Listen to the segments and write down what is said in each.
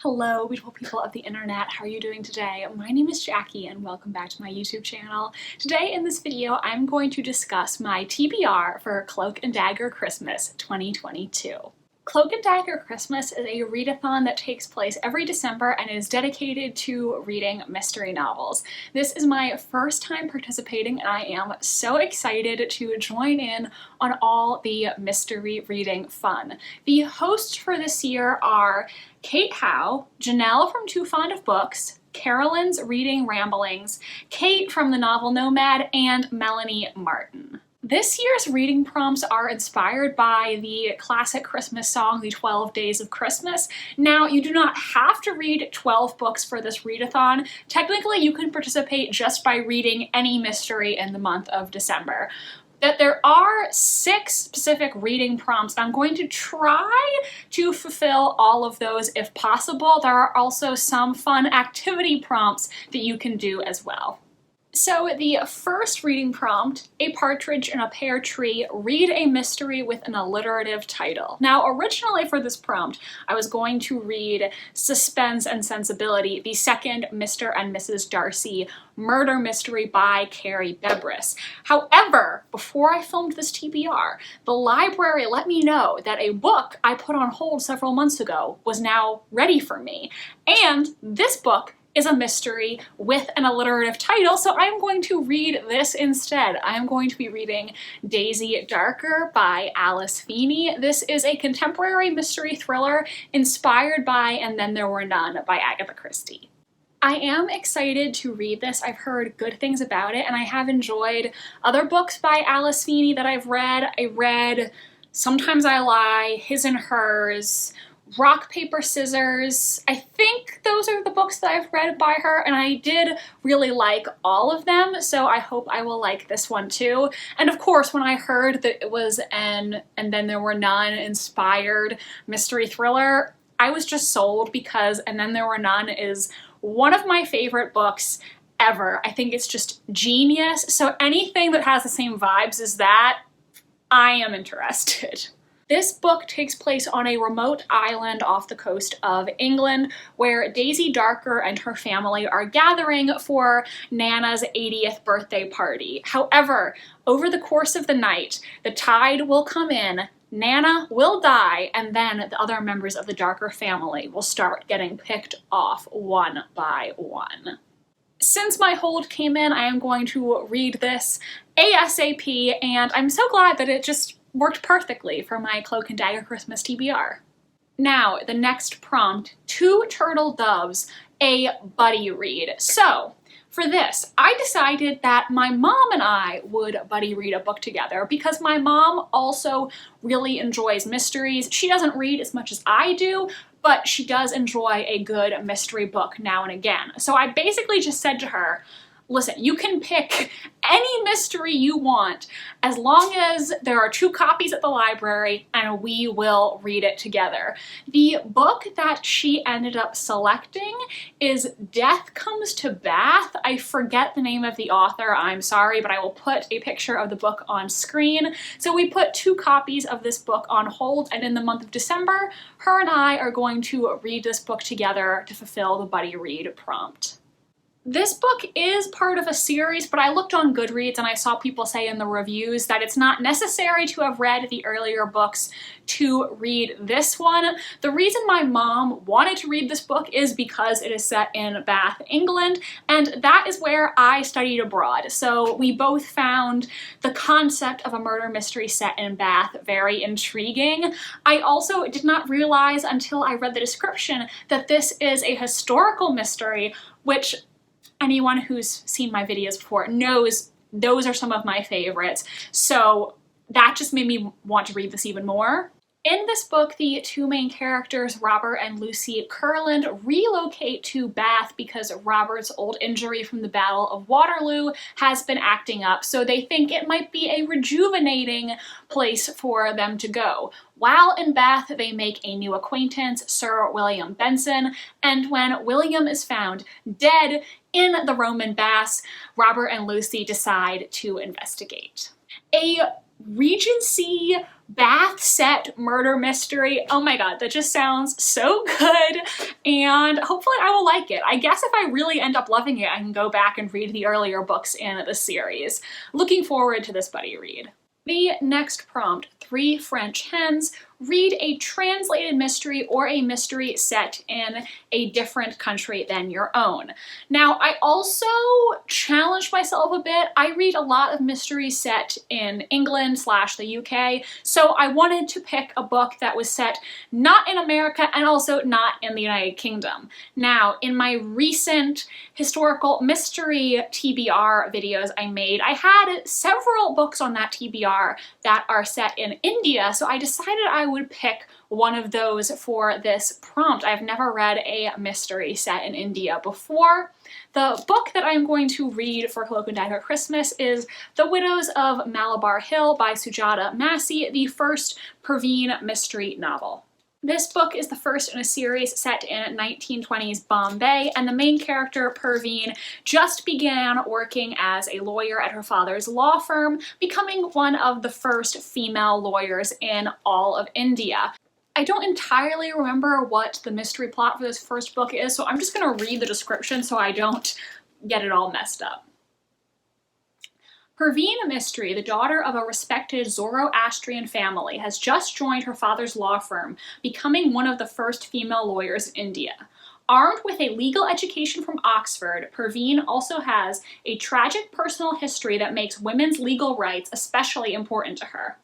Hello, beautiful people of the internet. How are you doing today? My name is Jackie and welcome back to my YouTube channel. Today in this video, I'm going to discuss my TBR for Cloak and Dagger Christmas 2022. Cloak and Dagger Christmas is a readathon that takes place every December and is dedicated to reading mystery novels. This is my first time participating and I am so excited to join in on all the mystery reading fun. The hosts for this year are Kate Howe, Janelle from Too Fond of Books, Carolyn's Reading Ramblings, Kate from the novel Nomad, and Melanie Martin. This year's reading prompts are inspired by the classic Christmas song, The 12 Days of Christmas. Now, you do not have to read 12 books for this readathon. Technically, you can participate just by reading any mystery in the month of December. That there are 6 specific reading prompts. I'm going to try to fulfill all of those if possible. There are also some fun activity prompts that you can do as well. So the first reading prompt, a partridge in a pear tree, read a mystery with an alliterative title. Now, originally for this prompt, I was going to read Suspense and Sensibility, the second Mr. and Mrs. Darcy murder mystery by Carrie Bebris. However, before I filmed this TBR, the library let me know that a book I put on hold several months ago was now ready for me. And this book is a mystery with an alliterative title, so I'm going to read this instead. I'm going to be reading Daisy Darker by Alice Feeney. This is a contemporary mystery thriller inspired by And Then There Were None by Agatha Christie. I am excited to read this. I've heard good things about it, and I have enjoyed other books by Alice Feeney that I've read. I read Sometimes I Lie, His and Hers, Rock, Paper, Scissors. I think those are the books that I've read by her, and I did really like all of them, so I hope I will like this one too. And of course, when I heard that it was an And Then There Were None inspired mystery thriller, I was just sold because And Then There Were None is one of my favorite books ever. I think it's just genius, so anything that has the same vibes as that, I am interested. This book takes place on a remote island off the coast of England where Daisy Darker and her family are gathering for Nana's 80th birthday party. However, over the course of the night, the tide will come in, Nana will die, and then the other members of the Darker family will start getting picked off one by one. Since my hold came in, I am going to read this ASAP, and I'm so glad that it just worked perfectly for my Cloak and Dagger Christmas TBR. Now, the next prompt, Two Turtle Doves, a buddy read. So, for this, I decided that my mom and I would buddy read a book together because my mom also really enjoys mysteries. She doesn't read as much as I do, but she does enjoy a good mystery book now and again. So I basically just said to her, listen, you can pick any mystery you want as long as there are 2 copies at the library and we will read it together. The book that she ended up selecting is Death Comes to Bath. I forget the name of the author, I'm sorry, but I will put a picture of the book on screen. So we put 2 copies of this book on hold, and in the month of December, her and I are going to read this book together to fulfill the buddy read prompt. This book is part of a series, but I looked on Goodreads and I saw people say in the reviews that it's not necessary to have read the earlier books to read this one. The reason my mom wanted to read this book is because it is set in Bath, England, and that is where I studied abroad. So we both found the concept of a murder mystery set in Bath very intriguing. I also did not realize until I read the description that this is a historical mystery, which anyone who's seen my videos before knows those are some of my favorites. So that just made me want to read this even more. In this book, the 2 main characters, Robert and Lucy Curland, relocate to Bath because Robert's old injury from the Battle of Waterloo has been acting up, so they think it might be a rejuvenating place for them to go. While in Bath, they make a new acquaintance, Sir William Benson, and when William is found dead in the Roman baths, Robert and Lucy decide to investigate. A Regency bath set murder mystery. Oh my god, that just sounds so good, and hopefully I will like it. I guess if I really end up loving it, I can go back and read the earlier books in the series. Looking forward to this buddy read. The next prompt, 3 French hens. Read a translated mystery or a mystery set in a different country than your own. Now, I also challenged myself a bit. I read a lot of mysteries set in England / the UK, so I wanted to pick a book that was set not in America and also not in the United Kingdom. Now, in my recent historical mystery TBR videos I made, I had several books on that TBR that are set in India, so I decided I would pick one of those for this prompt. I've never read a mystery set in India before. The book that I'm going to read for Cloak and Dagger Christmas is The Widows of Malabar Hill by Sujata Massey, the first Perveen mystery novel. This book is the first in a series set in 1920s Bombay, and the main character, Perveen, just began working as a lawyer at her father's law firm, becoming one of the first female lawyers in all of India. I don't entirely remember what the mystery plot for this first book is, so I'm just going to read the description so I don't get it all messed up. Perveen Mystery, the daughter of a respected Zoroastrian family, has just joined her father's law firm, becoming one of the first female lawyers in India. Armed with a legal education from Oxford, Perveen also has a tragic personal history that makes women's legal rights especially important to her.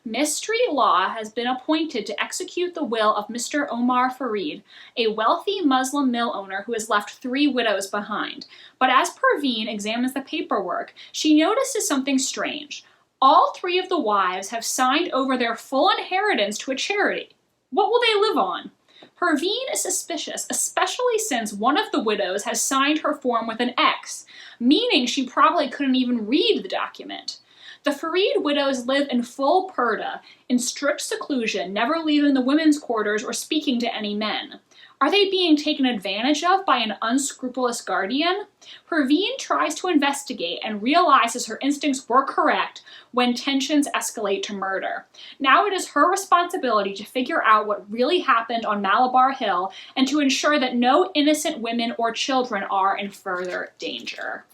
Mystery Law has been appointed to execute the will of Mr. Omar Farid, a wealthy Muslim mill owner who has left 3 widows behind. But as Perveen examines the paperwork, she notices something strange. All 3 of the wives have signed over their full inheritance to a charity. What will they live on? Perveen is suspicious, especially since one of the widows has signed her form with an X, meaning she probably couldn't even read the document. The Farid widows live in full purdah, in strict seclusion, never leaving the women's quarters or speaking to any men. Are they being taken advantage of by an unscrupulous guardian? Perveen tries to investigate and realizes her instincts were correct when tensions escalate to murder. Now it is her responsibility to figure out what really happened on Malabar Hill and to ensure that no innocent women or children are in further danger.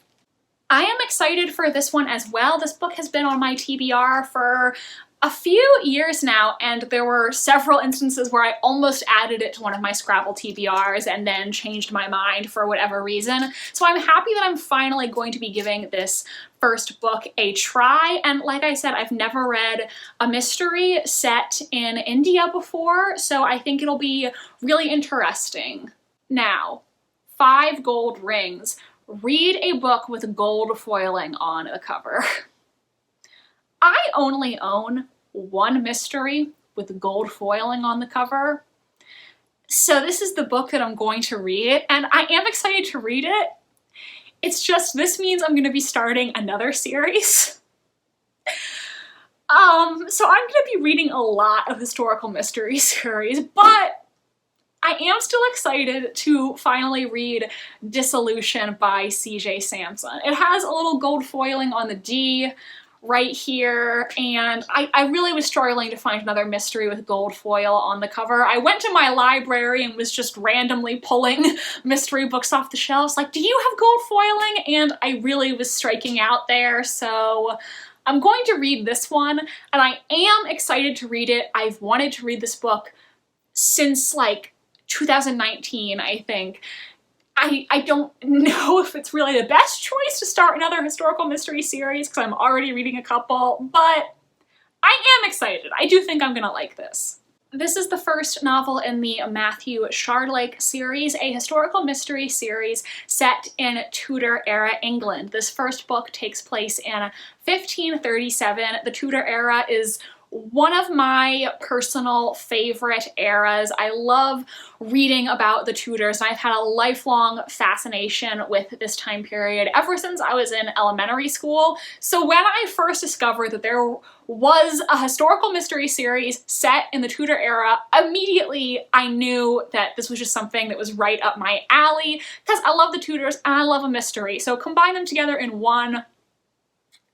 I am excited for this one as well. This book has been on my TBR for a few years now, and there were several instances where I almost added it to one of my Scrabble TBRs and then changed my mind for whatever reason. So I'm happy that I'm finally going to be giving this first book a try. And like I said, I've never read a mystery set in India before, so I think it'll be really interesting. Now, 5 gold rings. Read a book with gold foiling on the cover. I only own 1 mystery with gold foiling on the cover, so this is the book that I'm going to read, and I am excited to read it. It's just, this means I'm going to be starting another series. So I'm going to be reading a lot of historical mystery series, but I am still excited to finally read Dissolution by CJ Sampson. It has a little gold foiling on the D right here, and I really was struggling to find another mystery with gold foil on the cover. I went to my library and was just randomly pulling mystery books off the shelves, like, do you have gold foiling? And I really was striking out there, so I'm going to read this one, and I am excited to read it. I've wanted to read this book since, like, 2019, I think. I don't know if it's really the best choice to start another historical mystery series because I'm already reading a couple, but I am excited. I do think I'm gonna like this. This is the first novel in the Matthew Shardlake series, a historical mystery series set in Tudor era England. This first book takes place in 1537. The Tudor era is one of my personal favorite eras. I love reading about the Tudors, and I've had a lifelong fascination with this time period ever since I was in elementary school. So when I first discovered that there was a historical mystery series set in the Tudor era, immediately I knew that this was just something that was right up my alley, because I love the Tudors and I love a mystery. So combine them together in one,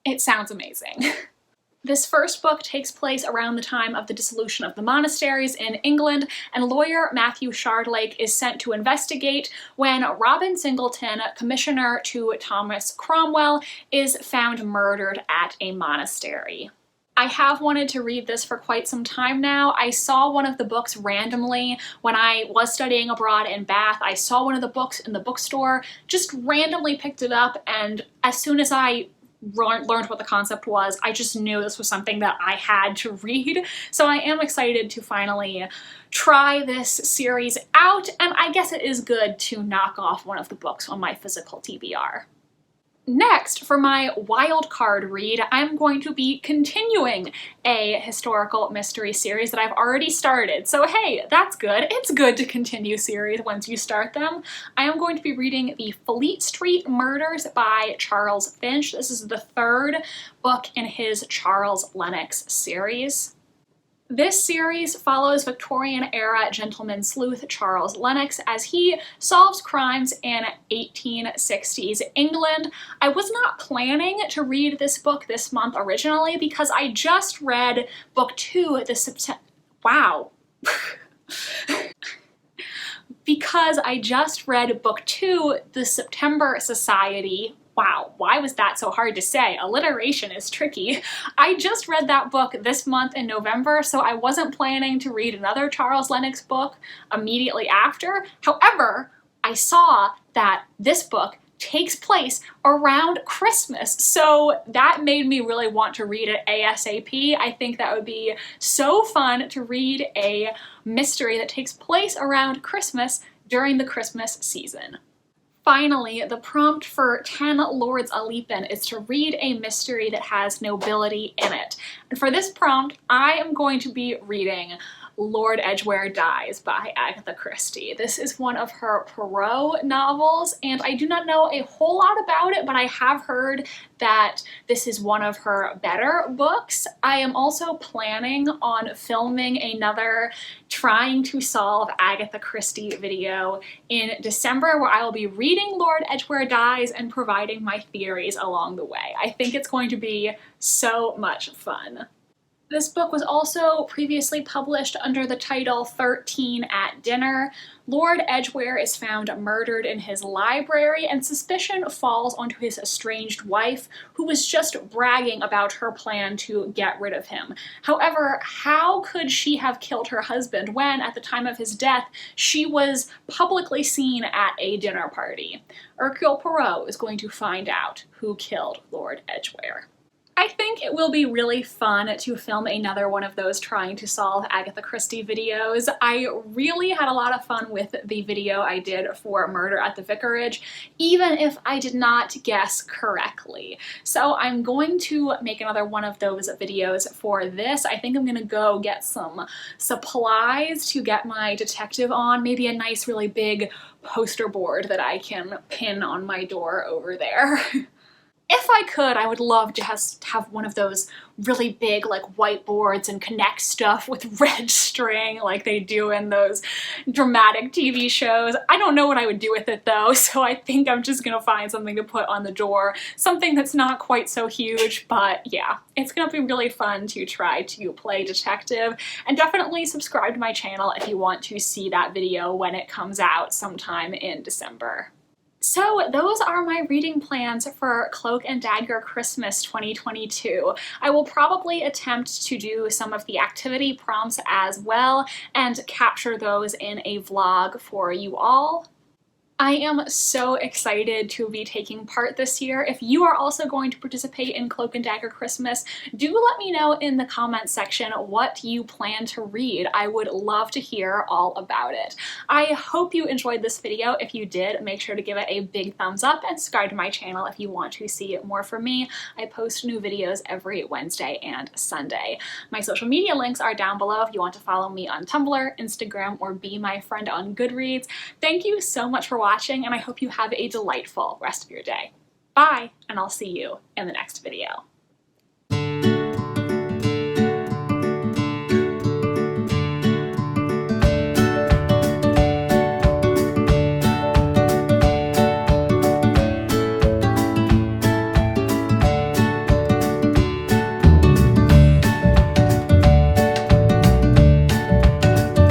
it sounds amazing. This first book takes place around the time of the dissolution of the monasteries in England, and lawyer Matthew Shardlake is sent to investigate when Robin Singleton, commissioner to Thomas Cromwell, is found murdered at a monastery. I have wanted to read this for quite some time now. I saw one of the books randomly when I was studying abroad in Bath. I saw one of the books in the bookstore, just randomly picked it up, and as soon as I learned what the concept was, I just knew this was something that I had to read. So I am excited to finally try this series out, and I guess it is good to knock off one of the books on my physical TBR. Next, for my wildcard read, I'm going to be continuing a historical mystery series that I've already started. So hey, that's good. It's good to continue series once you start them. I am going to be reading the Fleet Street Murders by Charles Finch. This is the third book in his Charles Lennox series. This series follows Victorian-era gentleman sleuth Charles Lennox as he solves crimes in 1860s England. I was not planning to read this book this month originally because I just read book 2 this September. Wow. Because I just read book 2, The September Society. Wow, why was that so hard to say? Alliteration is tricky. I just read that book this month in November, so I wasn't planning to read another Charles Lennox book immediately after. However, I saw that this book takes place around Christmas, so that made me really want to read it ASAP. I think that would be so fun to read a mystery that takes place around Christmas during the Christmas season. Finally, the prompt for 10 Lords a Leapin' is to read a mystery that has nobility in it. And for this prompt, I am going to be reading Lord Edgware Dies by Agatha Christie. This is one of her Poirot novels, and I do not know a whole lot about it, but I have heard that this is one of her better books. I am also planning on filming another Trying to Solve Agatha Christie video in December where I will be reading Lord Edgware Dies and providing my theories along the way. I think it's going to be so much fun. This book was also previously published under the title 13 at Dinner. Lord Edgware is found murdered in his library, and suspicion falls onto his estranged wife, who was just bragging about her plan to get rid of him. However, how could she have killed her husband when, at the time of his death, she was publicly seen at a dinner party? Hercule Poirot is going to find out who killed Lord Edgware. I think it will be really fun to film another one of those Trying to Solve Agatha Christie videos. I really had a lot of fun with the video I did for Murder at the Vicarage, even if I did not guess correctly. So I'm going to make another one of those videos for this. I think I'm gonna go get some supplies to get my detective on, maybe a nice really big poster board that I can pin on my door over there. If I could, I would love to have one of those really big like whiteboards and connect stuff with red string like they do in those dramatic TV shows. I don't know what I would do with it though, so I think I'm just gonna find something to put on the door. Something that's not quite so huge, but yeah, it's gonna be really fun to try to play detective. And definitely subscribe to my channel if you want to see that video when it comes out sometime in December. So those are my reading plans for Cloak and Dagger Christmas 2022. I will probably attempt to do some of the activity prompts as well and capture those in a vlog for you all. I am so excited to be taking part this year. If you are also going to participate in Cloak and Dagger Christmas, do let me know in the comments section what you plan to read. I would love to hear all about it. I hope you enjoyed this video. If you did, make sure to give it a big thumbs up and subscribe to my channel if you want to see more from me. I post new videos every Wednesday and Sunday. My social media links are down below if you want to follow me on Tumblr, Instagram, or be my friend on Goodreads. Thank you so much for watching, and I hope you have a delightful rest of your day. Bye, and I'll see you in the next video.